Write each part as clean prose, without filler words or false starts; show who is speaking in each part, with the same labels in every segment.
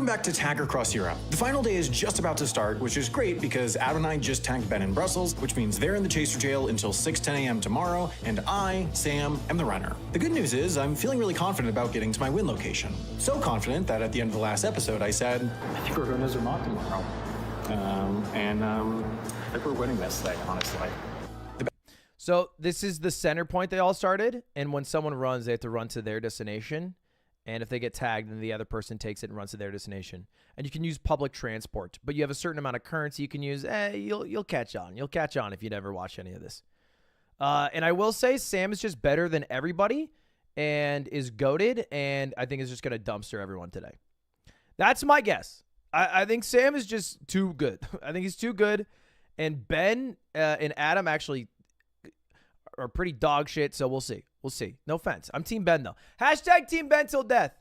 Speaker 1: Welcome back to Tag Across Europe. The final day is just about to start, which is great because Adam and I just tagged Ben in Brussels, which means they're in the Chaser jail until 6:10 a.m. tomorrow, and I, Sam, am the runner. The good news is I'm feeling really confident about getting to my win location. So confident that at the end of the last episode I said, I think we're going to Zermatt tomorrow. I think we're winning this thing, honestly.
Speaker 2: So this is the center point they all started, and when someone runs, they have to run to their destination. And if they get tagged, then the other person takes it and runs to their destination. And you can use public transport, but you have a certain amount of currency you can use. You'll catch on. You'll catch on if you never watch any of this. And I will say Sam is just better than everybody and is goated, and I think is just going to dumpster everyone today. That's my guess. I think Sam is just too good. I think he's too good. And Ben and Adam actually are pretty dog shit, so we'll see. We'll see. No offense. I'm Team Ben, though. Hashtag Team Ben till death.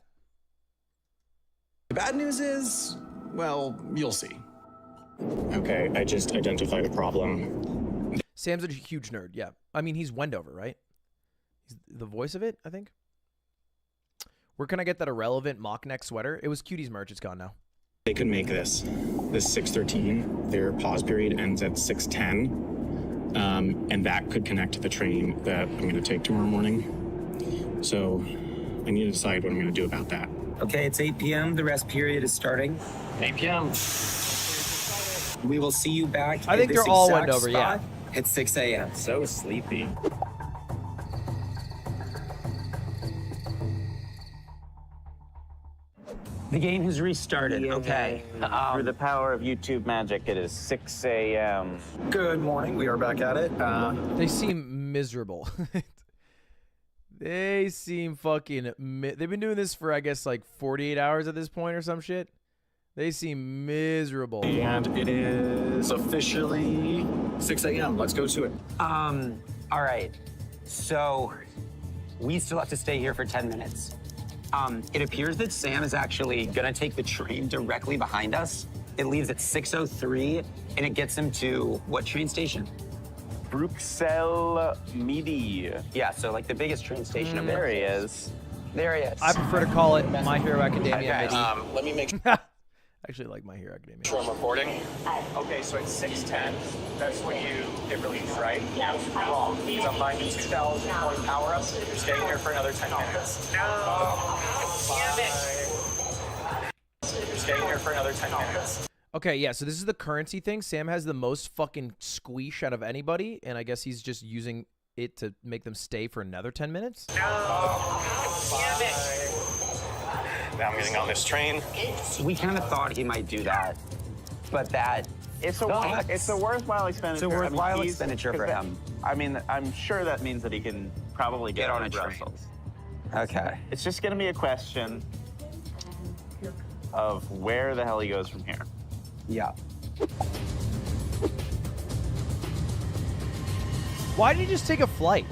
Speaker 1: The bad news is, well, you'll see. Okay, I just identified a problem.
Speaker 2: Sam's a huge nerd, yeah. I mean, he's Wendover, right? He's the voice of it, I think. Where can I get that irrelevant mock neck sweater? It was Cutie's merch. It's gone now.
Speaker 1: They could make this 6:13. Their pause period ends at 6:10. And that could connect to the train that I'm going to take tomorrow morning. So I need to decide what I'm going to do about that.
Speaker 3: Okay, it's 8 p.m. The rest period is starting.
Speaker 1: 8 p.m.
Speaker 3: We will see you back.
Speaker 2: I think they're all Wendover, yeah.
Speaker 3: At 6 a.m.
Speaker 1: So sleepy.
Speaker 3: The game has restarted. Okay.
Speaker 4: Through the power of YouTube magic, it is 6 a.m.
Speaker 1: Good morning. We are back at it.
Speaker 2: They seem miserable. They seem fucking... They've been doing this for, I guess, like 48 hours at this point or some shit. They seem miserable.
Speaker 1: And it is officially 6 a.m. Let's go to it.
Speaker 3: All right. So we still have to stay here for 10 minutes. It appears that Sam is actually gonna take the train directly behind us. It leaves at 6:03, and it gets him to what train station?
Speaker 4: Bruxelles Midi.
Speaker 3: Yeah, so like the biggest train station.
Speaker 4: There he is.
Speaker 3: There he is.
Speaker 2: I prefer to call it My Hero Academia.
Speaker 3: Okay.
Speaker 1: Let me make
Speaker 2: Actually like My Hero Academia.
Speaker 1: sure I'm recording. Okay, so it's 6:10. That's when you get released, right? Yeah. Means I'm buying you 2,000 point power-ups. You're staying here for another 10 minutes. No. You're staying here for another 10 minutes.
Speaker 2: Okay, yeah, so this is the currency thing. Sam has the most fucking squeesh out of anybody, and I guess he's just using it to make them stay for another 10 minutes.
Speaker 1: Now I'm getting on this train.
Speaker 3: We kind of thought he might do that, but that
Speaker 4: It's a worthwhile expenditure.
Speaker 3: It's a worthwhile
Speaker 4: he's-
Speaker 3: expenditure for him.
Speaker 4: I mean, I'm sure that means that he can probably get
Speaker 3: on
Speaker 4: to
Speaker 3: a train.
Speaker 4: Brussels.
Speaker 3: Okay.
Speaker 4: It's just going to be a question of where the hell he goes from here.
Speaker 3: Yeah.
Speaker 2: Why did he just take a flight?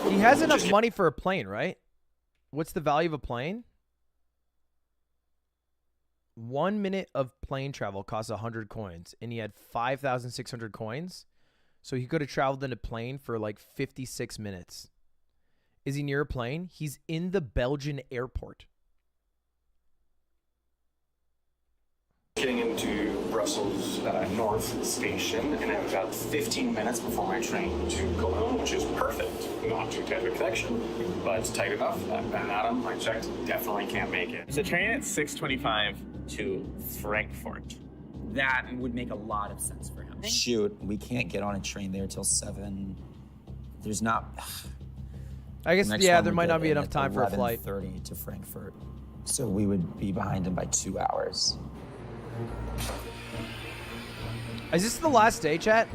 Speaker 2: He has enough money for a plane, right? What's the value of a plane? 1 minute of plane travel costs 100 coins, and he had 5,600 coins. So he could have traveled in a plane for like 56 minutes. Is he near a plane? He's in the Belgian airport.
Speaker 1: Getting into Brussels North Station, and I have about 15 minutes before my train to Cologne, which is perfect. Not too tight of a connection, but it's tight enough. Ben and Adam, I checked, definitely can't make it.
Speaker 4: It's a train at 6:25 to Frankfurt.
Speaker 3: That would make a lot of sense for him.
Speaker 5: Shoot, we can't get on a train there till 7. There's not.
Speaker 2: I guess,
Speaker 5: Next
Speaker 2: yeah,
Speaker 5: one
Speaker 2: there
Speaker 5: would
Speaker 2: might
Speaker 5: get
Speaker 2: not be
Speaker 5: in
Speaker 2: enough
Speaker 5: at
Speaker 2: time for a flight.
Speaker 5: 11:30 to Frankfurt. So we would be behind him by 2 hours.
Speaker 2: Is this the last day, chat?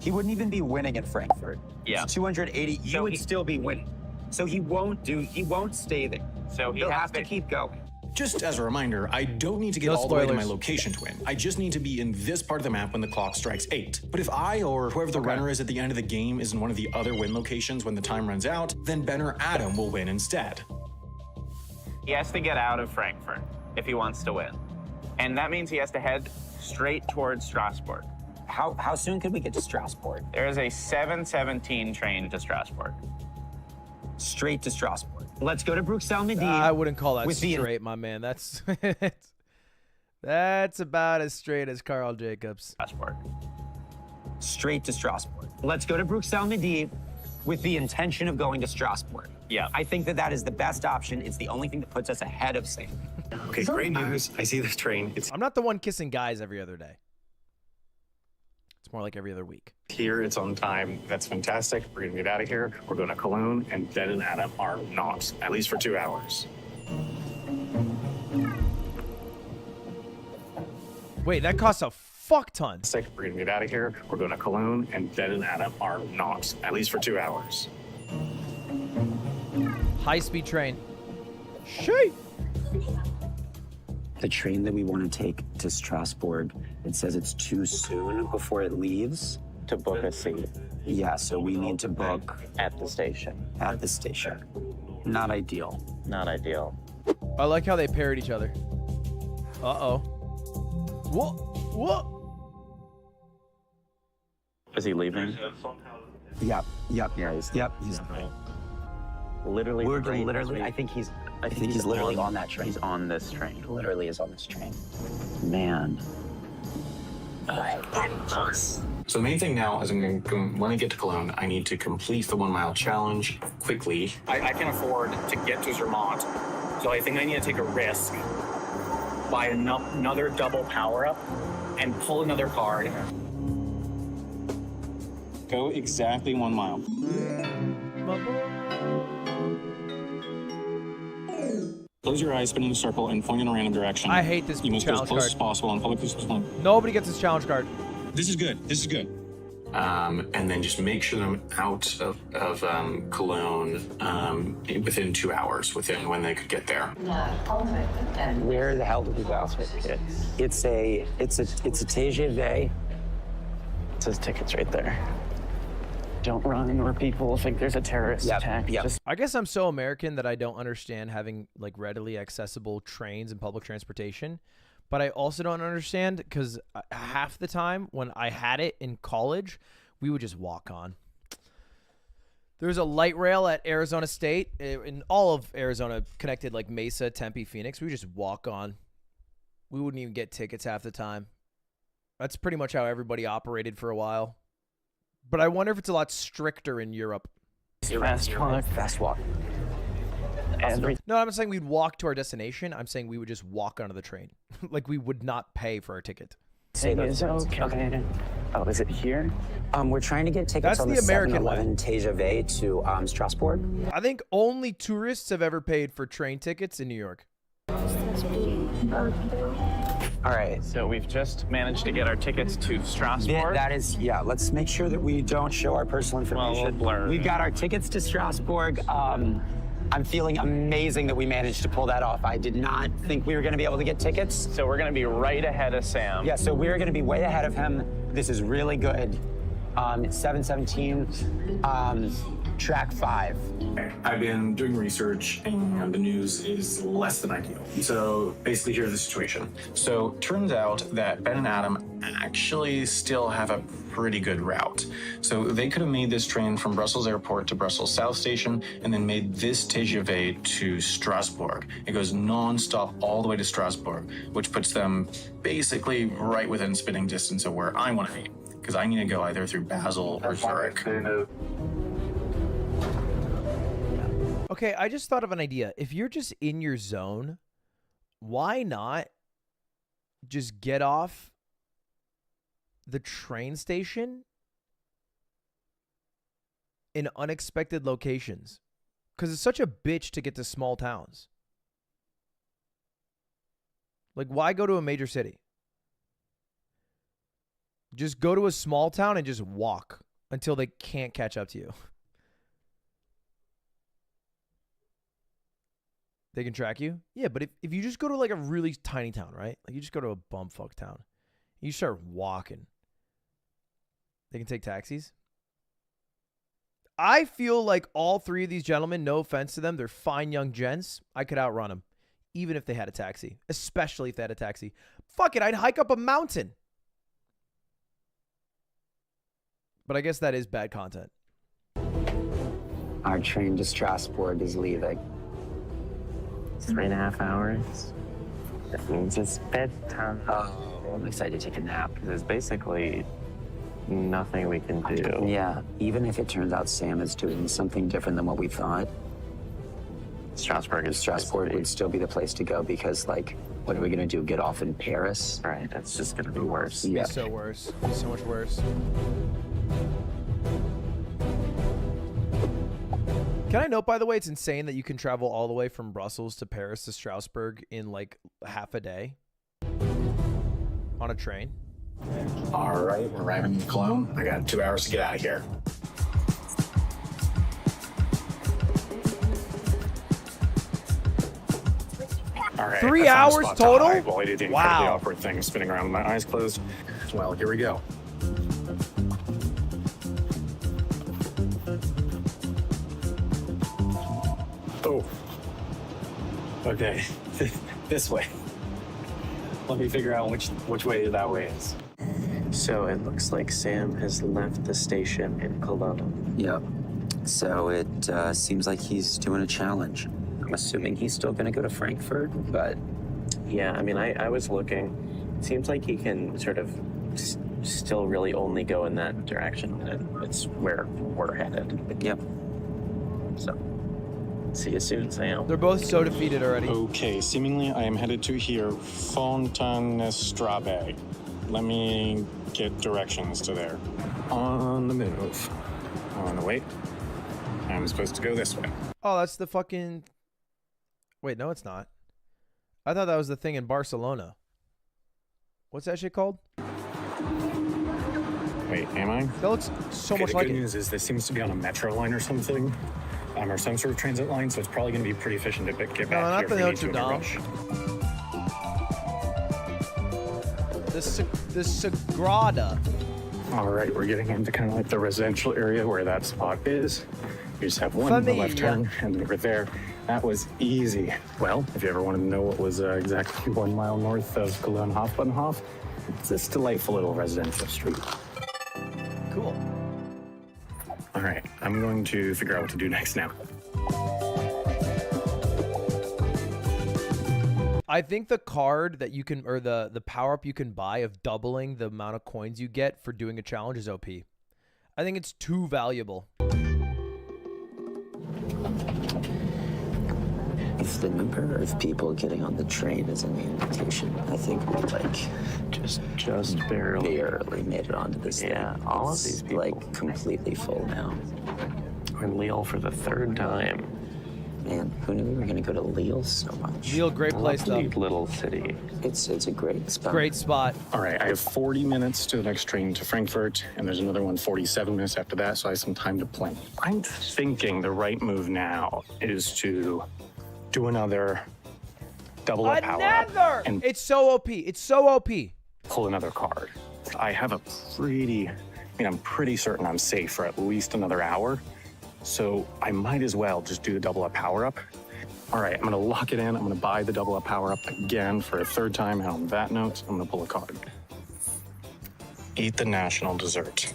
Speaker 3: He wouldn't even be winning at Frankfurt.
Speaker 4: Yeah.
Speaker 3: It's 280. You would still be winning. So he won't stay there.
Speaker 4: So
Speaker 3: He'll have to keep going.
Speaker 1: Just as a reminder, I don't need to get
Speaker 2: No
Speaker 1: all the way to my
Speaker 2: spoilers.
Speaker 1: location to win. I just need to be in this part of the map when the clock strikes 8. But if I or whoever the runner is at the end of the game is in one of the other win locations when the time runs out, then Ben or Adam will win instead.
Speaker 4: He has to get out of Frankfurt if he wants to win. And that means he has to head straight towards Strasbourg.
Speaker 3: How soon could we get to Strasbourg?
Speaker 4: There is a 7:17 train to Strasbourg.
Speaker 3: straight to Strasbourg. Let's go to Bruxelles Midi.
Speaker 2: I wouldn't call that
Speaker 3: with the-
Speaker 2: straight, my man. That's about as straight as Carl Jacobs.
Speaker 4: Strasbourg.
Speaker 3: Straight to Strasbourg. Let's go to Bruxelles Midi with the intention of going to Strasbourg.
Speaker 4: Yeah.
Speaker 3: I think that is the best option. It's the only thing that puts us ahead of Sam.
Speaker 1: Okay, great news. I see this train. It's
Speaker 2: I'm not the one kissing guys every other day. It's more like every other week.
Speaker 1: here. It's on time. That's fantastic. We're going to get out of here. We're going to Cologne, and Ben and Adam are not, at least for 2 hours.
Speaker 2: Wait, that costs a fuck ton.
Speaker 1: We're going to get out of here. We're going to Cologne, and Ben and Adam are not, at least for 2 hours.
Speaker 2: High-speed train. Shit.
Speaker 3: The train that we want to take to Strasbourg, it says it's too soon before it leaves.
Speaker 4: To book a seat
Speaker 3: Yeah, so we need to book
Speaker 4: at the station.
Speaker 3: at the station. Not ideal.
Speaker 4: Not ideal.
Speaker 2: I like how they parrot each other. Uh-oh. Whoa. Whoa.
Speaker 4: Is he leaving?
Speaker 3: Yep. He's
Speaker 4: Literally.
Speaker 3: We're
Speaker 4: train
Speaker 3: literally.
Speaker 4: as
Speaker 3: I
Speaker 4: we-
Speaker 3: think he's literally on that train.
Speaker 4: He's on this train.
Speaker 3: He literally is on this train. Man.
Speaker 1: So the main thing now is when I get to Cologne, I need to complete the 1 mile challenge quickly. I can afford to get to Zermatt, so I think I need to take a risk, buy another double power up, and pull another card. Go exactly 1 mile. Close your eyes, spin in a circle, and point in a random direction.
Speaker 2: I hate this
Speaker 1: You must go as
Speaker 2: challenge
Speaker 1: close
Speaker 2: card.
Speaker 1: as possible on public discipline.
Speaker 2: Nobody gets this challenge card.
Speaker 1: This is good. This is good. And then just make sure I'm out of Cologne within 2 hours, within when they could get there.
Speaker 3: Where the hell did we go? It's a TGV.
Speaker 4: It says tickets right there. Don't run or people will think there's a terrorist attack.
Speaker 3: Yep.
Speaker 4: Just
Speaker 2: I guess I'm so American that I don't understand having like readily accessible trains and public transportation. But I also don't understand because half the time when I had it in college, we would just walk on. There's a light rail at Arizona State. In all of Arizona connected like Mesa, Tempe, Phoenix. We would just walk on. We wouldn't even get tickets half the time. That's pretty much how everybody operated for a while. But I wonder if it's a lot stricter in Europe.
Speaker 4: fast walk.
Speaker 3: Fast walk.
Speaker 4: Every
Speaker 2: No, I'm not saying we'd walk to our destination. I'm saying we would just walk onto the train. Like we would not pay for our ticket.
Speaker 4: thing is okay. Oh, is it here?
Speaker 3: We're trying to get tickets
Speaker 2: That's
Speaker 3: on
Speaker 2: the
Speaker 3: the
Speaker 2: American
Speaker 3: 7-Eleven TGV to Strasbourg.
Speaker 2: I think only tourists have ever paid for train tickets in New York.
Speaker 3: All right.
Speaker 4: So we've just managed to get our tickets to Strasbourg.
Speaker 3: That is, yeah, let's make sure that we don't show our personal information.
Speaker 4: we'll blur.
Speaker 3: We've got our tickets to Strasbourg. I'm feeling amazing that we managed to pull that off. I did not think we were going to be able to get tickets.
Speaker 4: So we're going to be right ahead of Sam.
Speaker 3: Yeah, so we're going to be way ahead of him. This is really good. It's 7:17, track 5.
Speaker 1: I've been doing research, and the news is less than ideal. So basically, here's the situation. So turns out that Ben and Adam actually still have a pretty good route. So they could have made this train from Brussels Airport to Brussels South Station, and then made this TGV to Strasbourg. It goes non-stop all the way to Strasbourg, which puts them basically right within spitting distance of where I want to be, because I need to go either through Basel or Zurich.
Speaker 2: Okay, I just thought of an idea. If you're just in your zone, why not just get off the train station in unexpected locations? Because it's such a bitch to get to small towns. Like, why go to a major city? Just go to a small town and just walk until they can't catch up to you. They can track you? Yeah, but if you just go to like a really tiny town, right? Like you just go to a bumfuck town. You start walking. They can take taxis. I feel like all three of these gentlemen, no offense to them, they're fine young gents. I could outrun them, even if they had a taxi. Especially if they had a taxi. Fuck it, I'd hike up a mountain. But I guess that is bad content.
Speaker 3: Our train to Strasbourg is leaving.
Speaker 4: 3.5 hours. That means it's bedtime.
Speaker 3: Oh, I'm excited to take a nap.
Speaker 4: There's basically nothing we can do.
Speaker 3: Yeah, even if it turns out Sam is doing something different than what we thought,
Speaker 4: Strasbourg
Speaker 3: would still be the place to go because, like, what are we gonna do? Get off in Paris?
Speaker 4: Right, that's just gonna be worse.
Speaker 3: Yeah.
Speaker 2: It's so worse. It's so much worse. Can I note, by the way, it's insane that you can travel all the way from Brussels to Paris to Strasbourg in like half a day on a train.
Speaker 1: All right, we're arriving in Cologne. I got 2 hours to get out of here. All right.
Speaker 2: 3
Speaker 1: I found a
Speaker 2: hours
Speaker 1: spot to
Speaker 2: total?
Speaker 1: hide while I did the incredibly
Speaker 2: Wow.
Speaker 1: awkward thing, spinning around with my eyes closed. Well, here we go. Oh. Okay. This way. Let me figure out which way that way is.
Speaker 4: So it looks like Sam has left the station in Cologne.
Speaker 3: Yep. So it seems like he's doing a challenge. I'm assuming he's still gonna go to Frankfurt, but
Speaker 4: Yeah, I mean, I was looking. It seems like he can sort of still really only go in that direction, and it's where we're headed.
Speaker 3: yep.
Speaker 4: So, see you soon, Sam.
Speaker 2: They're both so defeated already.
Speaker 1: Okay, seemingly I am headed to here, Fontanestrabe. Let me get directions to there. On the move. On the wait. I'm supposed to go this way.
Speaker 2: Oh, that's the fucking... Wait, no, it's not. I thought that was the thing in Barcelona. What's that shit called?
Speaker 1: Wait, am I?
Speaker 2: That looks so
Speaker 1: Okay,
Speaker 2: much
Speaker 1: the
Speaker 2: like
Speaker 1: good
Speaker 2: it.
Speaker 1: news is this seems to be on a metro line or something, or some sort of transit line, so it's probably going to be pretty efficient to get back
Speaker 2: not
Speaker 1: here
Speaker 2: the
Speaker 1: if we need to in a
Speaker 2: Notre
Speaker 1: rush.
Speaker 2: The Sagrada.
Speaker 1: All right, we're getting into kind of like the residential area where that spot is. You just have one on the left
Speaker 2: Familia.
Speaker 1: turn, and then over there. That was easy. Well, if you ever wanted to know what was exactly 1 mile north of Cologne Hofbahnhof, it's this delightful little residential street.
Speaker 2: Cool.
Speaker 1: All right, I'm going to figure out what to do next now.
Speaker 2: I think the card that you can, or the power up you can buy of doubling the amount of coins you get for doing a challenge is OP. I think it's too valuable.
Speaker 5: If the number of people getting on the train is any indication, I think we
Speaker 4: Just barely.
Speaker 5: barely made it onto this
Speaker 4: Yeah,
Speaker 5: thing.
Speaker 4: all of
Speaker 5: It's,
Speaker 4: these people.
Speaker 5: like completely full now.
Speaker 4: We're in Lille for the 3rd time.
Speaker 5: Man, who knew we were gonna go to Lille so much?
Speaker 2: Lille, great place though.
Speaker 4: Lovely little city.
Speaker 5: It's a great spot.
Speaker 2: Great spot.
Speaker 1: All right, I have 40 minutes to the next train to Frankfurt, and there's another one 47 minutes after that, so I have some time to plan. I'm thinking the right move now is to do another double up power up and
Speaker 2: It's so OP. It's so OP.
Speaker 1: pull another card. I have I'm pretty certain I'm safe for at least another hour, so I might as well just do the double up power up. All right, I'm gonna lock it in. I'm gonna buy the double up power up again for a 3rd time, and on that note, I'm gonna pull a card. Eat the national dessert.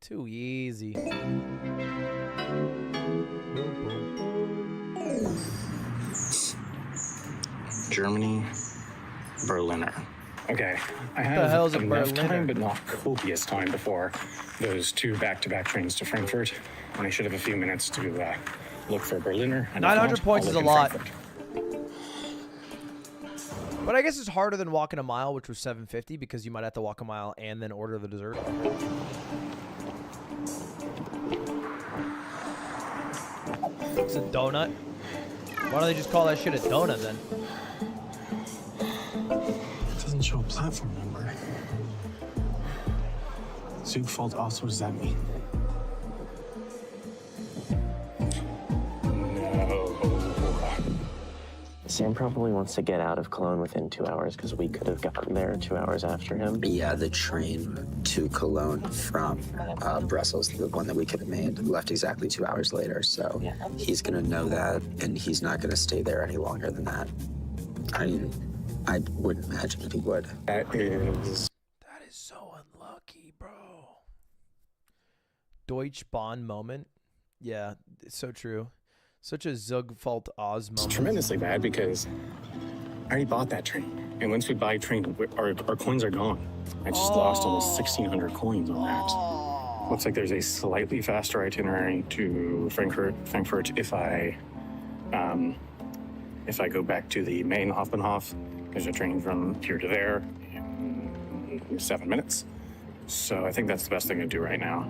Speaker 2: Too easy.
Speaker 1: Germany, Berliner. Okay, I
Speaker 2: the hell's
Speaker 1: have
Speaker 2: a
Speaker 1: enough
Speaker 2: Berliner?
Speaker 1: time, but not copious time before those 2 back-to-back trains to Frankfurt, and I should have a few minutes to look for Berliner. And if
Speaker 2: 900
Speaker 1: not,
Speaker 2: points
Speaker 1: I'll
Speaker 2: is a
Speaker 1: look in
Speaker 2: lot.
Speaker 1: Frankfurt.
Speaker 2: But I guess it's harder than walking a mile, which was 750, because you might have to walk a mile and then order the dessert. It's a donut. Why don't they just call that shit a donut then?
Speaker 1: It doesn't show a platform number. Zugfault also, what does that mean? No.
Speaker 4: Sam probably wants to get out of Cologne within 2 hours because we could have gotten there 2 hours after him.
Speaker 5: Yeah, the train to Cologne from Brussels, the one that we could have made, left exactly 2 hours later. So
Speaker 4: Yeah.
Speaker 5: he's gonna know that, and he's not gonna stay there any longer than that. I mean, I wouldn't imagine that he would.
Speaker 1: That is...
Speaker 2: That is so unlucky, bro. Deutsch Bahn moment. Yeah, it's so true. Such a Zugfault Oz
Speaker 1: It's
Speaker 2: moment.
Speaker 1: tremendously bad because I already bought that train. And once we buy a train, our coins are gone. I just lost almost 1,600 coins on that. Looks like there's a slightly faster itinerary to Frankfurt if I go back to the main Hauptbahnhof. There's a train from here to there in 7 minutes. So I think that's the best thing to do right now.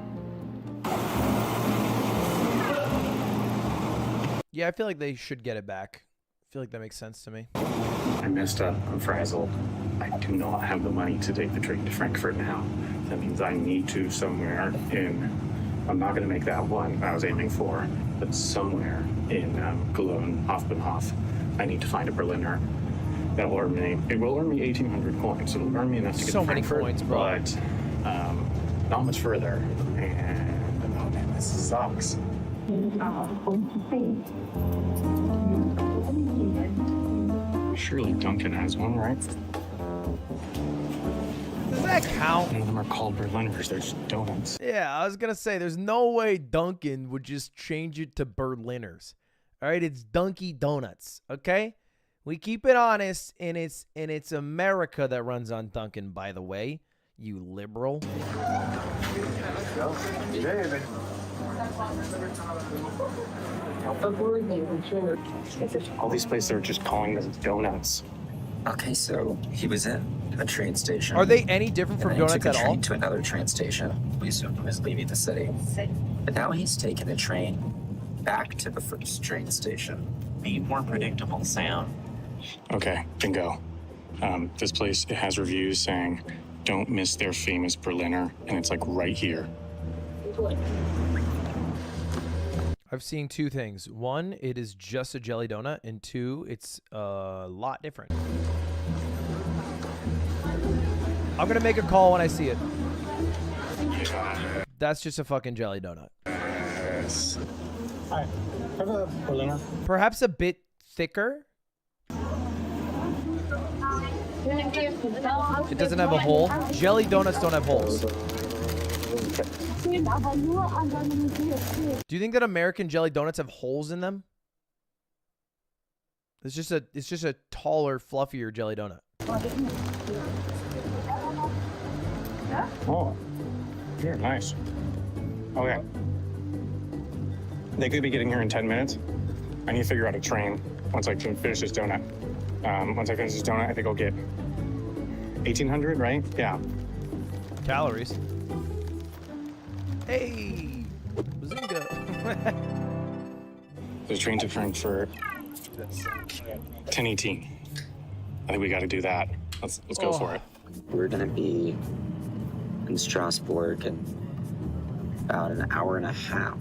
Speaker 2: Yeah, I feel like they should get it back. I feel like that makes sense to me.
Speaker 1: I messed up. I'm frazzled. I do not have the money to take the train to Frankfurt now. That means I need to somewhere in, I'm not going to make that one I was aiming for, but somewhere in Cologne, Hauptbahnhof, I need to find a Berliner. That will earn me, it will earn me 1,800 coins. It'll earn me enough to get
Speaker 2: So
Speaker 1: to
Speaker 2: many
Speaker 1: Frankfurt,
Speaker 2: coins, bro.
Speaker 1: but not much further. And, oh man, this sucks. Surely Duncan has one, right?
Speaker 2: Does that count?
Speaker 1: None of them are called Berliners. They're just donuts.
Speaker 2: Yeah, I was gonna say there's no way Dunkin' would just change it to Berliners. All right, it's Dunky Donuts. Okay, we keep it honest, and it's America that runs on Dunkin'. By the way, you liberal.
Speaker 1: All these places are just calling them donuts.
Speaker 5: Okay, so he was in a train station.
Speaker 2: Are they any different from
Speaker 5: and then he
Speaker 2: donuts
Speaker 5: took a
Speaker 2: at
Speaker 5: train
Speaker 2: all?
Speaker 5: to another train station. We assumed he was leaving the city. But now he's taking a train back to the first train station.
Speaker 4: Be more predictable, Sam.
Speaker 1: Okay, bingo. This place, it has reviews saying, don't miss their famous Berliner, and it's like right here.
Speaker 2: I've seen two things. One, it is just a jelly donut, and two, it's a lot different. I'm gonna make a call when I see it. That's just a fucking jelly donut.
Speaker 1: Yes. Hi, have a Berliner.
Speaker 2: Perhaps a bit thicker. It doesn't have a hole. Jelly donuts don't have holes. Do you think that American jelly donuts have holes in them? It's just a taller, fluffier jelly donut.
Speaker 1: Oh, here, nice. Okay. They could be getting here in 10 minutes. I need to figure out a train once I can finish this donut. Once I finish this donut, I think I'll get 1,800, right? Yeah.
Speaker 2: Calories. Hey, bazinga.
Speaker 1: There's a train to Frankfurt. 10:18. I think we got to do that. Let's go for it.
Speaker 5: We're gonna be in Strasbourg in about an hour and a half.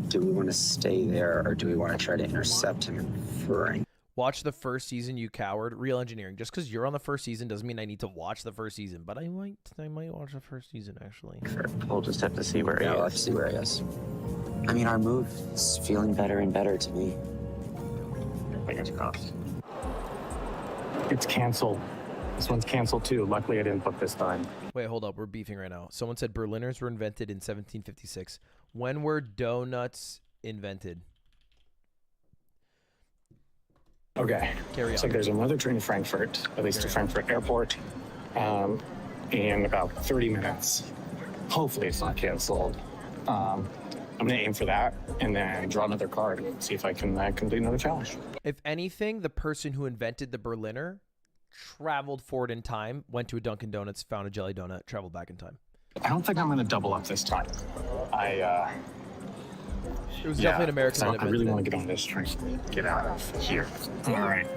Speaker 5: Do we want to stay there, or do we want to try to intercept him in Frankfurt?
Speaker 2: Watch the first season, you coward. Real engineering. Just because you're on the first season doesn't mean I need to watch the first season. But I might watch the first season, actually.
Speaker 4: We'll just have to see where he
Speaker 5: Yeah, we'll have
Speaker 4: is.
Speaker 5: to see where he is. I mean, our move is feeling better and better to me.
Speaker 4: Fingers crossed.
Speaker 1: It's canceled. This one's canceled too. Luckily, I didn't book this time.
Speaker 2: Wait, hold up. We're beefing right now. Someone said Berliners were invented in 1756. When were donuts invented?
Speaker 1: Okay.
Speaker 2: Carry
Speaker 1: Looks
Speaker 2: on.
Speaker 1: like there's another train to Frankfurt, at least to Frankfurt Airport, in about 30 minutes. Hopefully, it's not canceled. I'm going to aim for that and then draw another card and see if I can complete another challenge.
Speaker 2: If anything, the person who invented the Berliner traveled forward in time, went to a Dunkin' Donuts, found a jelly donut, traveled back in time.
Speaker 1: I don't think I'm going to double up this time.
Speaker 2: It was definitely an American
Speaker 1: so
Speaker 2: that
Speaker 1: I really
Speaker 2: invented
Speaker 1: want
Speaker 2: it.
Speaker 1: to get on this train. Get out of here. All right.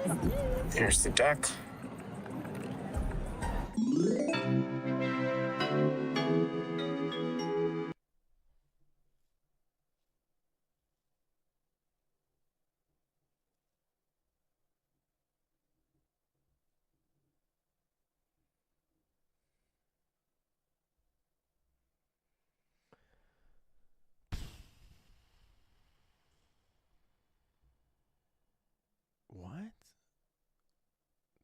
Speaker 1: Here's the deck.
Speaker 2: What?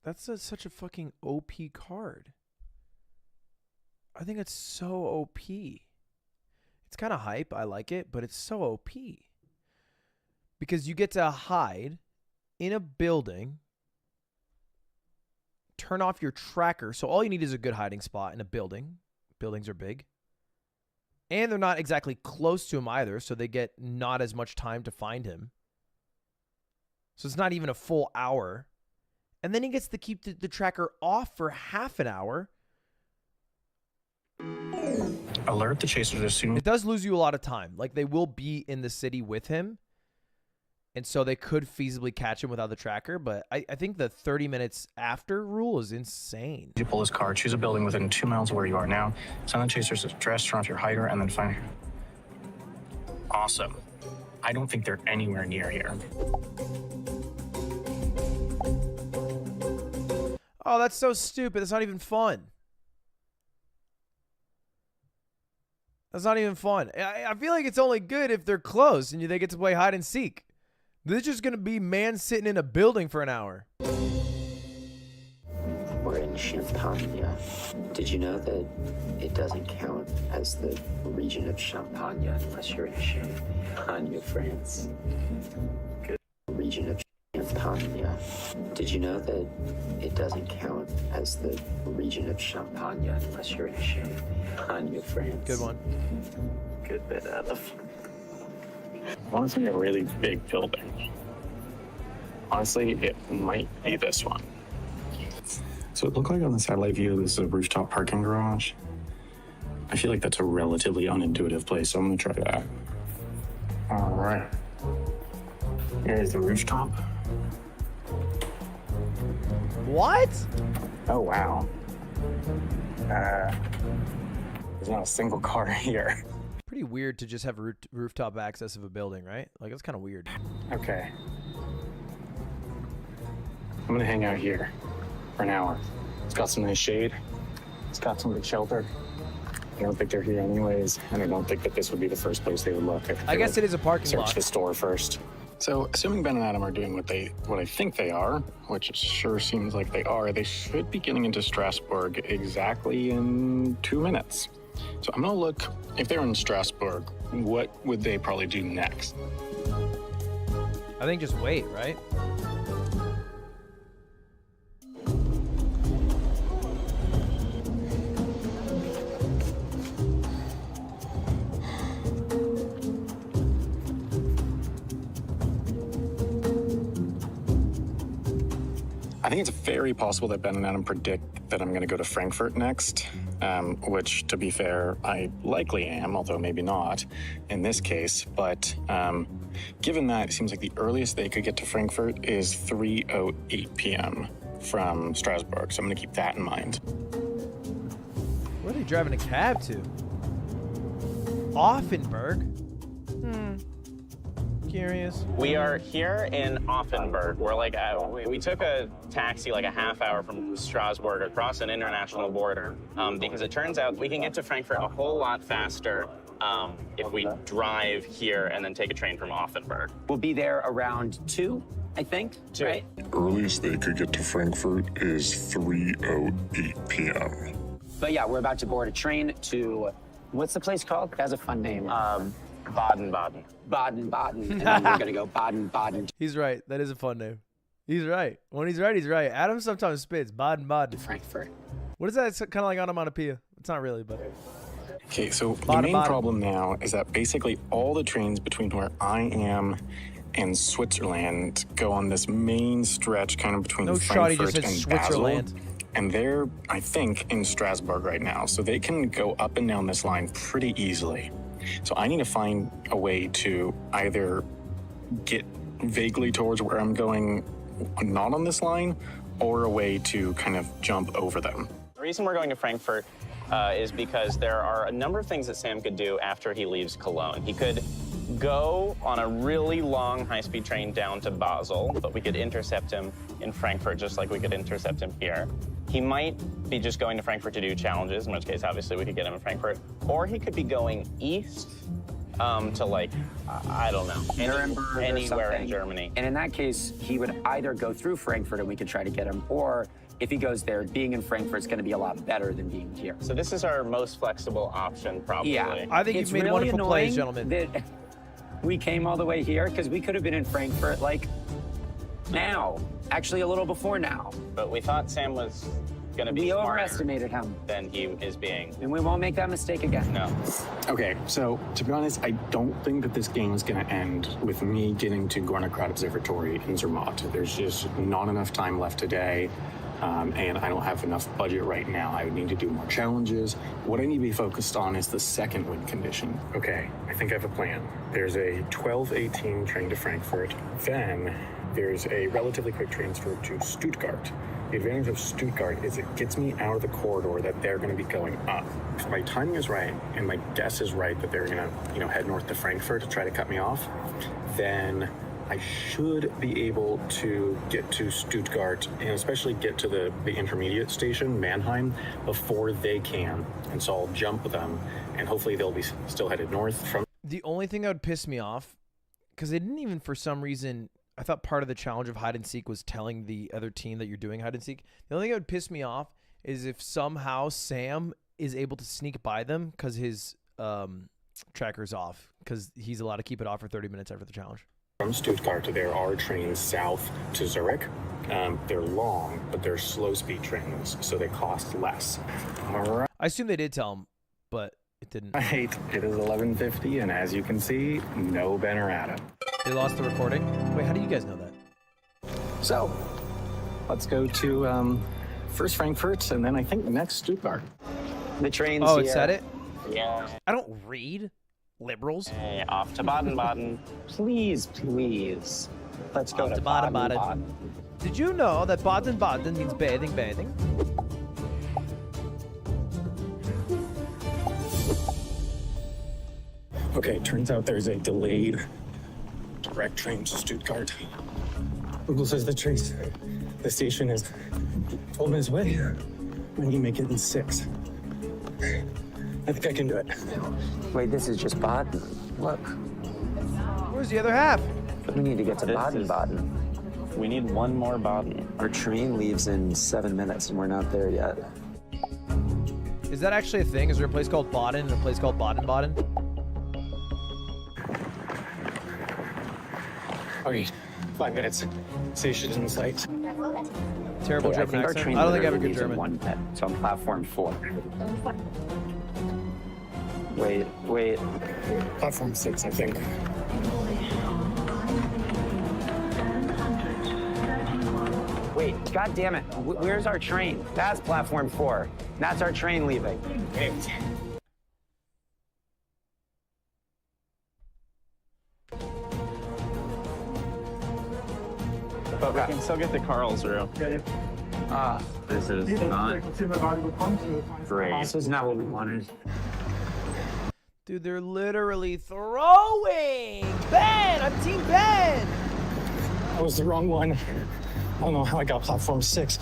Speaker 2: That's such a fucking OP card. I think it's so OP. It's It's kind of hype. I like it, but it's so OP. Because you get to hide in a building, turn off your tracker. So all you need is a good hiding spot in a building. Buildings are big. And they're not exactly close to him either, so they get not as much time to find him. So it's not even a full hour. And then he gets to keep the tracker off for half an hour.
Speaker 1: Alert the chasers as soon.
Speaker 2: It does lose you a lot of time. Like, they will be in the city with him. And so they could feasibly catch him without the tracker. But I think the 30 minutes after rule is insane.
Speaker 1: You pull his car, choose a building within 2 miles of where you are now. Send the chasers address, turn off your hider, and then find. Awesome. I don't think they're anywhere near here.
Speaker 2: Oh, that's so stupid. That's not even fun. That's not even fun. I feel like it's only good if they're close and they get to play hide and seek. This is just going to be man sitting in a building for an hour.
Speaker 5: We're in Champagne. Did you know that it doesn't count as the region of Champagne unless you're in Champagne, France? Good. Region of Champagne. Did you know that it doesn't count as the region of Champagne unless you're in Champagne, France?
Speaker 2: Good one.
Speaker 4: Good bit out of.
Speaker 1: I want to see a really big building. Honestly, it might be this one. So it looked like on the satellite view, this is a rooftop parking garage. I feel like that's a relatively unintuitive place, so I'm gonna try that. All right. Here's the rooftop.
Speaker 2: What?
Speaker 1: Oh, wow. There's not a single car here.
Speaker 2: Pretty weird to just have rooftop access of a building, right? Like, that's kind of weird.
Speaker 1: Okay. I'm gonna hang out here for an hour. It's got some nice shade. It's got some good shelter. I don't think they're here anyways, and I don't think that this would be the first place they would look.
Speaker 2: I guess it is a parking
Speaker 1: search
Speaker 2: lot.
Speaker 1: the store first. So, assuming Ben and Adam are doing what I think they are, which it sure seems like they are, they should be getting into Strasbourg exactly in 2 minutes. So I'm gonna look, if they're in Strasbourg, what would they probably do next?
Speaker 2: I think just wait, right?
Speaker 1: I think it's very possible that Ben and Adam predict that I'm going to go to Frankfurt next, which, to be fair, I likely am, although maybe not in this case. But given that, it seems like the earliest they could get to Frankfurt is 3:08 p.m. from Strasbourg, so I'm going to keep that in mind.
Speaker 2: Where are they driving a cab to? Offenburg? Curious.
Speaker 6: We are here in Offenburg. We're like, we took a taxi like a half hour from Strasbourg across an international border because it turns out we can get to Frankfurt a whole lot faster if we drive here and then take a train from Offenburg.
Speaker 3: We'll be there around 2, I think, right?
Speaker 7: Earliest they could get to Frankfurt is 3:08 p.m.
Speaker 3: But yeah, we're about to board a train to, what's the place called? It has a fun name.
Speaker 6: Baden-Baden.
Speaker 3: Baden-Baden. And then we're going to go Baden-Baden.
Speaker 2: He's right. That is a fun name. He's right. When he's right, he's right. Adam sometimes spits. Baden-Baden.
Speaker 3: Frankfurt.
Speaker 2: What is that? It's kind of like onomatopoeia. It's not really, but...
Speaker 1: Okay, so the main problem now is that basically all the trains between where I am and Switzerland go on this main stretch kind of between
Speaker 2: No shot, he
Speaker 1: Frankfurt
Speaker 2: just said
Speaker 1: and
Speaker 2: Switzerland.
Speaker 1: Basel. And they're, I think, in Strasbourg right now. So they can go up and down this line pretty easily. So I need to find a way to either get vaguely towards where I'm going not on this line, or a way to kind of jump over them.
Speaker 6: The reason we're going to Frankfurt is because there are a number of things that Sam could do after he leaves Cologne. He could go on a really long high-speed train down to Basel, but we could intercept him in Frankfurt just like we could intercept him here. He might be just going to Frankfurt to do challenges, in which case, obviously, we could get him in Frankfurt. Or he could be going east to like, I don't know,
Speaker 5: Nuremberg or
Speaker 6: anywhere in
Speaker 5: something.
Speaker 6: Germany.
Speaker 5: And in that case, he would either go through Frankfurt and we could try to get him, or if he goes there, being in Frankfurt is going to be a lot better than being here.
Speaker 6: So this is our most flexible option, probably.
Speaker 5: Yeah.
Speaker 2: I think
Speaker 5: It's
Speaker 2: you've made
Speaker 5: really
Speaker 2: wonderful plays,
Speaker 5: annoying
Speaker 2: gentlemen.
Speaker 5: that we came all the way here because we could have been in Frankfurt like now, actually a little before now.
Speaker 6: But we thought Sam was going to be
Speaker 5: We
Speaker 6: smarter
Speaker 5: overestimated him,
Speaker 6: than he is being.
Speaker 5: and we won't make that mistake again.
Speaker 6: No.
Speaker 1: Okay, so to be honest, I don't think that this game is going to end with me getting to Gornacrot Observatory in Zermatt. There's just not enough time left today, and I don't have enough budget right now. I would need to do more challenges. What I need to be focused on is the second win condition. Okay, I think I have a plan. There's a 12:18 train to Frankfurt. Then there's a relatively quick transfer to Stuttgart. The advantage of Stuttgart is it gets me out of the corridor that they're going to be going up. If my timing is right and my guess is right that they're going to, head north to Frankfurt to try to cut me off, then I should be able to get to Stuttgart and especially get to the intermediate station, Mannheim, before they can. And so I'll jump them, and hopefully they'll be still headed north from.
Speaker 2: The only thing that would piss me off, because they didn't even for some reason, I thought part of the challenge of hide and seek was telling the other team that you're doing hide and seek. The only thing that would piss me off is if somehow Sam is able to sneak by them because his tracker's off, because he's allowed to keep it off for 30 minutes after the challenge.
Speaker 1: From Stuttgart, there are trains south to Zurich. They're long, but they're slow-speed trains, so they cost less. All right.
Speaker 2: I assume they did tell him, but it didn't.
Speaker 1: It is 11:50, and as you can see, no Ben or Adam.
Speaker 2: They lost the recording. Wait, how do you guys know that?
Speaker 1: So, let's go to first Frankfurt, and then I think next Stuttgart.
Speaker 5: The train's
Speaker 2: Oh,
Speaker 5: here.
Speaker 2: it said it?
Speaker 6: Yeah.
Speaker 2: I don't read. Liberals.
Speaker 6: Hey, off to Baden-Baden.
Speaker 5: Please, please. Let's go
Speaker 2: Off
Speaker 5: to
Speaker 2: to Baden-Baden.
Speaker 5: Baden-Baden.
Speaker 2: Did you know that Baden-Baden means bathing?
Speaker 1: Okay, turns out there's a delayed direct train to Stuttgart. Google says the station is 12 minutes away. I need to make it in 6. I think I can do it.
Speaker 5: Wait, this is just Baden. Look,
Speaker 2: Where's the other half?
Speaker 5: we need to get to
Speaker 6: This is-
Speaker 5: Baden-Baden.
Speaker 6: We need one more Baden.
Speaker 5: Our train leaves in 7 minutes, and we're not there yet.
Speaker 2: Is that actually a thing? Is there a place called Baden and a place called Baden-Baden?
Speaker 1: Okay, 5 minutes. Station in sight.
Speaker 2: Terrible
Speaker 5: I
Speaker 2: German
Speaker 5: think our
Speaker 2: accent.
Speaker 5: train
Speaker 2: I don't think I have a
Speaker 5: literally
Speaker 2: good
Speaker 5: leaves in
Speaker 2: German.
Speaker 5: 1 minute. It's on platform 4. Wait.
Speaker 1: Platform 6, I think.
Speaker 5: Wait, God damn it. Where's our train? That's platform 4. That's our train leaving.
Speaker 6: But we can still get to Karlsruhe. This is not great.
Speaker 5: This is not what we wanted.
Speaker 2: Dude, they're literally throwing! Ben! I'm Team Ben!
Speaker 1: That was the wrong one. I don't know how I got platform 6.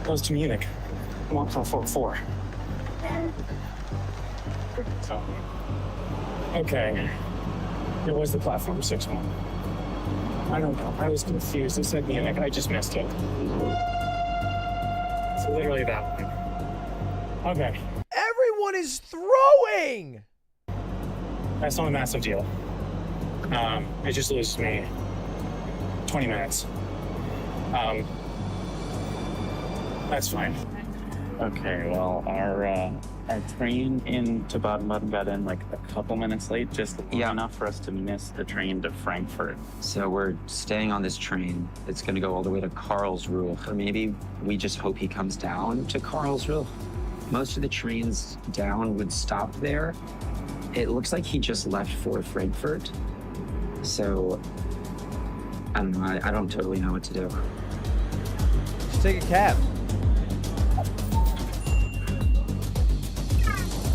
Speaker 1: That was to Munich. I'm on platform 4. Okay. It was the platform 6 one. I don't know. I was confused. It said Munich. I just missed it. It's literally that one. Okay.
Speaker 2: Everyone is throwing!
Speaker 1: That's not a massive deal. It just loses me 20 minutes. That's fine.
Speaker 6: Okay, well, our train into Baden-Baden got in like a couple minutes late, just long enough for us to miss the train to Frankfurt.
Speaker 5: So we're staying on this train. It's going to go all the way to Karlsruhe. Or maybe we just hope he comes down to Karlsruhe. Most of the trains down would stop there. It looks like he just left for Frankfurt. So I don't know. I don't totally know what to do.
Speaker 2: Just take a cab.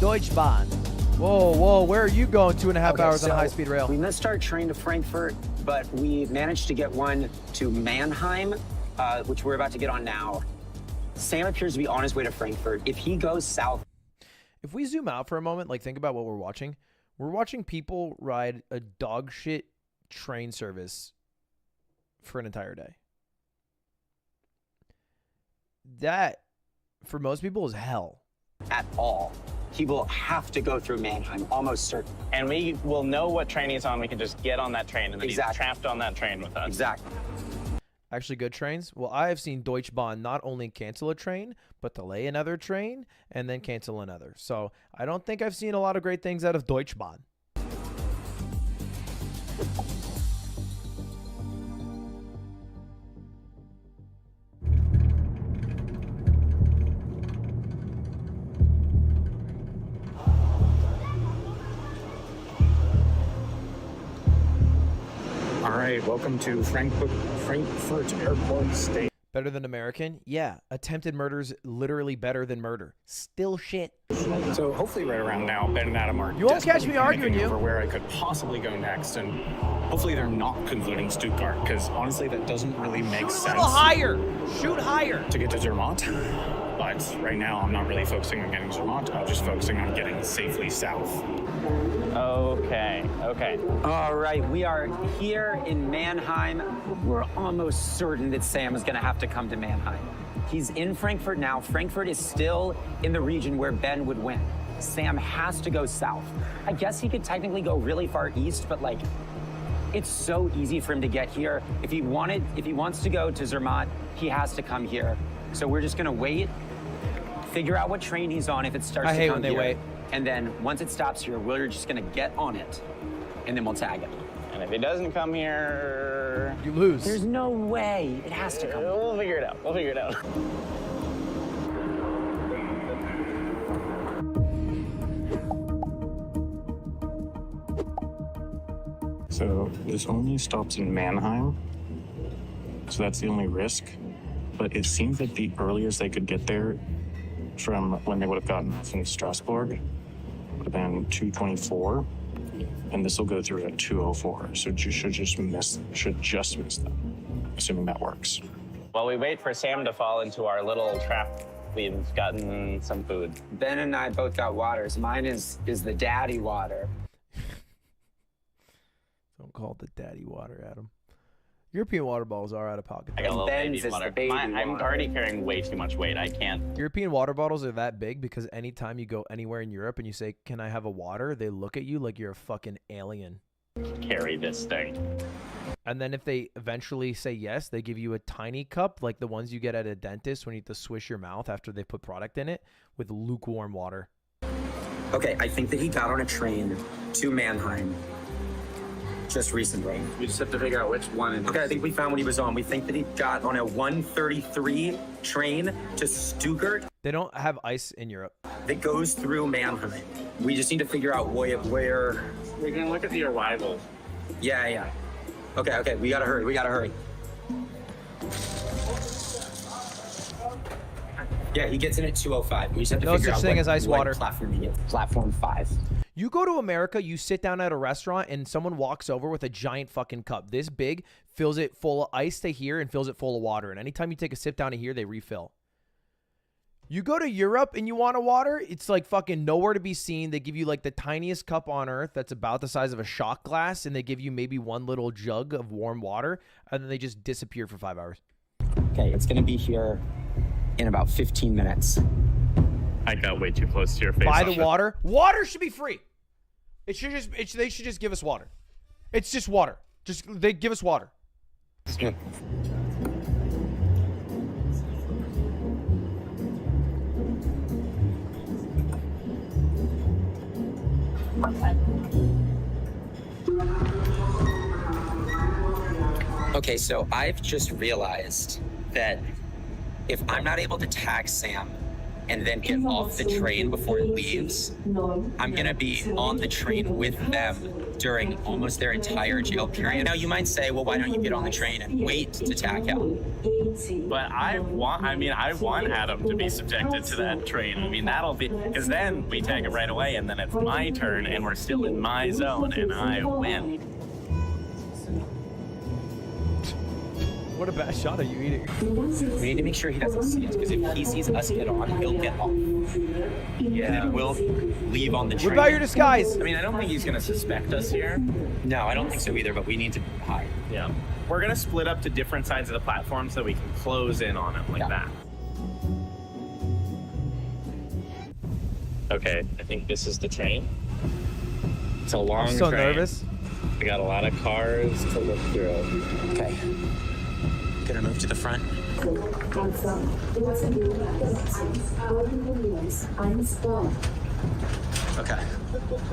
Speaker 2: Deutschbahn. Whoa, where are you going 2.5 hours on a high-speed rail?
Speaker 5: We missed our train to Frankfurt, but we managed to get one to Mannheim, which we're about to get on now. Sam appears to be on his way to Frankfurt. If he goes south,
Speaker 2: If we zoom out for a moment, like think about what we're watching, We're watching people ride a dog shit train service for an entire day. That, for most people, is hell.
Speaker 3: At all. He will have to go through Mannheim, almost certain.
Speaker 6: And we will know what train he's on. We can just get on that train, and then
Speaker 3: Exactly.
Speaker 6: he's trapped on that train with us.
Speaker 3: Exactly.
Speaker 2: Actually, good trains? Well, I have seen Deutsche Bahn not only cancel a train, but delay another train and then cancel another. So I don't think I've seen a lot of great things out of Deutsche Bahn.
Speaker 1: All right, welcome to Frankfurt Airport Station.
Speaker 2: Better than American? Yeah. Attempted murder's literally better than murder. Still shit.
Speaker 1: So hopefully right around now, Ben and Adam are
Speaker 2: You won't catch me
Speaker 1: desperately
Speaker 2: arguing
Speaker 1: panicking
Speaker 2: you.
Speaker 1: over where I could possibly go next, and hopefully they're not concluding Stuttgart, because honestly that doesn't really make sense.
Speaker 2: A little higher. Shoot higher.
Speaker 1: To get to Zermatt. But right now I'm not really focusing on getting Zermatt, I'm just focusing on getting safely south.
Speaker 6: Okay.
Speaker 3: All right, we are here in Mannheim. We're almost certain that Sam is going to have to come to Mannheim. He's in Frankfurt now. Frankfurt is still in the region where Ben would win. Sam has to go south. I guess he could technically go really far east, but like, it's so easy for him to get here. If he wants to go to Zermatt, he has to come here. So we're just going to wait, figure out what train he's on if it starts
Speaker 2: I
Speaker 3: to
Speaker 2: hate
Speaker 3: come
Speaker 2: when they
Speaker 3: here.
Speaker 2: wait.
Speaker 3: And then once it stops here, we're just going to get on it, and then we'll tag him.
Speaker 6: And if he doesn't come here,
Speaker 2: You lose.
Speaker 3: There's no way. It has to come.
Speaker 6: we'll figure it out. We'll figure it out.
Speaker 1: So this only stops in Mannheim, so that's the only risk. But it seems that the earliest they could get there from when they would have gotten off in Strasbourg would have been 2:24, and this will go through at 2:04. So you should just miss them, assuming that works.
Speaker 6: While we wait for Sam to fall into our little trap, we've gotten some food.
Speaker 3: Ben and I both got waters. Mine is the daddy water.
Speaker 2: Don't call it the daddy water, Adam. European water bottles are out of pocket.
Speaker 6: I got a little
Speaker 3: Ben's
Speaker 6: baby
Speaker 3: is the
Speaker 6: water.
Speaker 3: baby
Speaker 6: I'm
Speaker 3: water.
Speaker 6: already carrying way too much weight. I can't.
Speaker 2: European water bottles are that big because anytime you go anywhere in Europe and you say, "Can I have a water?" they look at you like you're a fucking alien.
Speaker 6: Carry this thing.
Speaker 2: And then if they eventually say yes, they give you a tiny cup like the ones you get at a dentist when you have to swish your mouth after they put product in it with lukewarm water.
Speaker 3: Okay, I think that he got on a train to Mannheim just recently.
Speaker 8: We just have to figure out which one it is.
Speaker 3: Okay, I think we found what he was on. We think that he got on a 1:33 train to Stuttgart
Speaker 2: They don't have ice in Europe.
Speaker 3: that goes through Mannheim. We just need to figure out where.
Speaker 8: We can look at the arrival.
Speaker 3: Yeah. Okay, we gotta hurry. Yeah, he gets in at 2:05. We just have to
Speaker 2: No
Speaker 3: figure
Speaker 2: such
Speaker 3: out
Speaker 2: thing
Speaker 3: what-
Speaker 2: as ice
Speaker 3: what
Speaker 2: water.
Speaker 3: Platform he is. Platform 5.
Speaker 2: You go to America, you sit down at a restaurant, and someone walks over with a giant fucking cup this big, fills it full of ice to here, and fills it full of water. And anytime you take a sip down to here, they refill. You go to Europe and you want a water, it's like fucking nowhere to be seen. They give you like the tiniest cup on earth that's about the size of a shot glass, and they give you maybe one little jug of warm water, and then they just disappear for 5 hours.
Speaker 3: Okay, it's gonna be here in about 15 minutes.
Speaker 6: I got way too close to your face.
Speaker 2: Buy the water. Water should be free. They should just give us water. It's just water. They give us water.
Speaker 3: Okay, so I've just realized that if I'm not able to tag Sam and then get off the train before it leaves, I'm gonna be on the train with them during almost their entire jail period. Now you might say, well, why don't you get on the train and wait to tag him?
Speaker 6: But I want Adam to be subjected to that train. I mean, that'll be, because then we tag it right away, and then it's my turn, and we're still in my zone, and I win.
Speaker 2: What a bad shot are you eating?
Speaker 3: We need to make sure he doesn't see us, because if he sees us get on, he'll get off. Yeah, we'll leave on the train.
Speaker 2: What about your disguise?
Speaker 8: I mean, I don't think he's gonna suspect us here.
Speaker 3: No, I don't think so either, but we need to hide.
Speaker 6: Yeah. We're gonna split up to different sides of the platform so we can close in on him like that. Okay, I think this is the train. It's a long
Speaker 2: I'm so
Speaker 6: train.
Speaker 2: nervous.
Speaker 6: We got a lot of cars to look through.
Speaker 3: Okay. Gonna move to the front. Okay.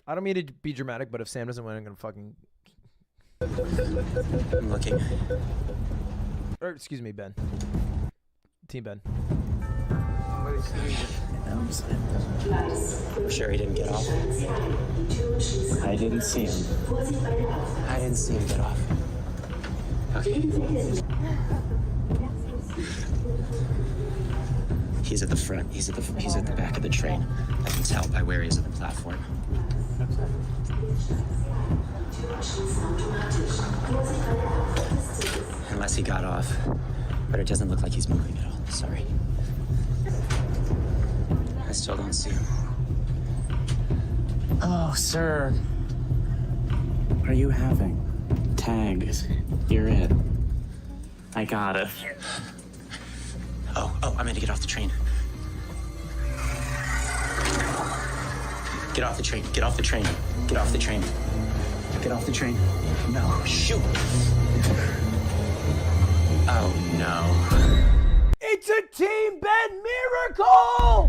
Speaker 2: I don't mean to be dramatic, but if Sam doesn't win, I'm gonna fucking.
Speaker 3: I'm looking.
Speaker 2: Or excuse me, Ben. Team Ben.
Speaker 3: I'm sure he didn't get off.
Speaker 4: I didn't see him.
Speaker 3: I didn't see him get off. Okay. He's at the front. He's at the back of the train. I can tell by where he is at the platform. Unless he got off, but it doesn't look like he's moving at all. Sorry. I still don't see him.
Speaker 4: Oh, sir. What are you having? Tags. You're it. I got it.
Speaker 3: Oh, I'm gonna get off the train. Get off the train. Get off the train. Get off the train. Get off the train. No, shoot. Oh, no.
Speaker 2: It's a Team Ben miracle!